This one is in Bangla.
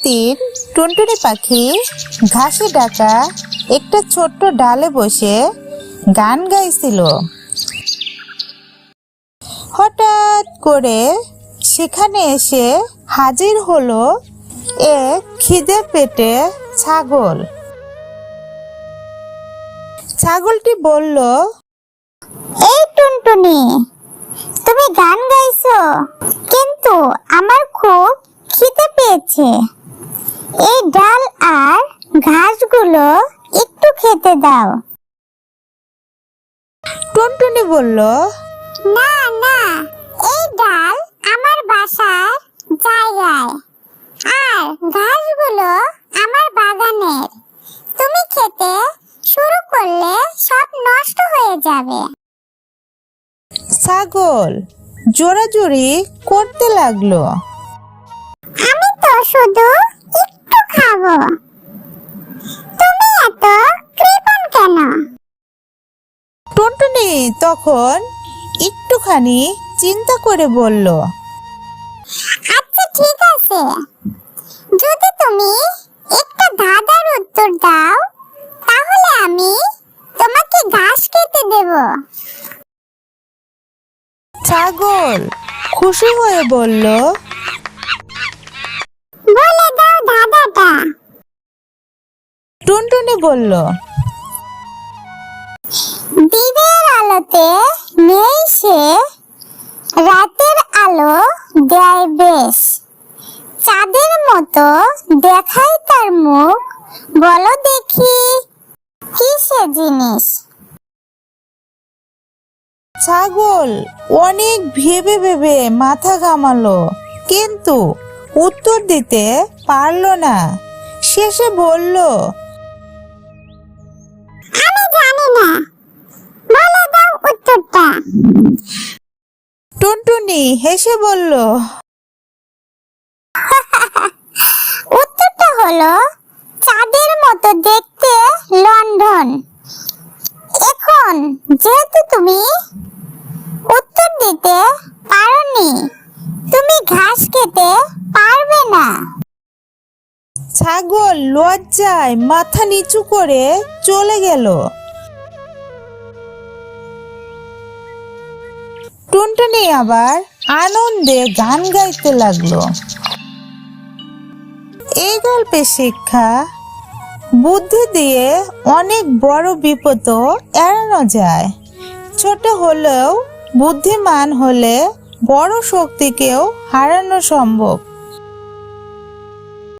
একদিন টুনটুনি পাখি ঘাসে ঢাকা একটা ছোট্ট ডালে বসে গান গাইছিল। হঠাৎ করে সেখানে এসে হাজির হলো এক খিদে পেটে ছাগল। ছাগলটি বলল, এই টুনটুনি, তুমি গান গাইছো, কিন্তু আমার খুব খিদে পেয়েছে। এই ডাল আর ঘাসগুলো একটু খেতে দাও। টুনটুনি বলল, না না, এই ডাল আমার বাসার জায়গায়, আর ঘাসগুলো আমার বাগানের। তুমি খেতে শুরু করলে সব নষ্ট হয়ে যাবে। ছাগল জোরাজুরি করতে লাগলো। আমি তো শুধু একটু খাবো, তুমি এত কৃপণ কেন? টুনটুনি তখন একটুখানি চিন্তা করে বলল, আচ্ছা ঠিক আছে, যদি তুমি একটা ধাঁধার উত্তর দাও তাহলে আমি তোমাকে ঘাস খেতে দেব। ছাগল খুশি হয়ে বলল, বলে দাও ধাঁধাটা। টুনটুনি বলল, দিনের আলোতে নেই সে, রাতের আলো দেয় বেশ, চাঁদের মতো দেখায় তার মুখ, বলো দেখি কি সে জিনিস? ছাগল অনেক ভেবে ভেবে মাথা ঘামালো, কিন্তু উত্তর দিতে পারলো না। শেষে বলল, আমি জানি না, বলে দাও উত্তরটা। টুনটুনি হেসে বলল, উত্তরটা হলো চাঁদের মতো দেখতে লন্ডন। এখন যেহেতু তুমি উত্তর দিতে পারোনি, তুমি ঘাস খেতে পারবে না। ছাগল লজ্জায় মাথা নিচু করে চলে গেল। টুনটুনি আবার আনন্দে গান গাইতে লাগলো। এই গল্পের শিক্ষা, বুদ্ধি দিয়ে অনেক বড় বিপদও এড়ানো যায়। ছোট হলেও বুদ্ধিমান হলে বড় শক্তিকেও হারানো সম্ভব।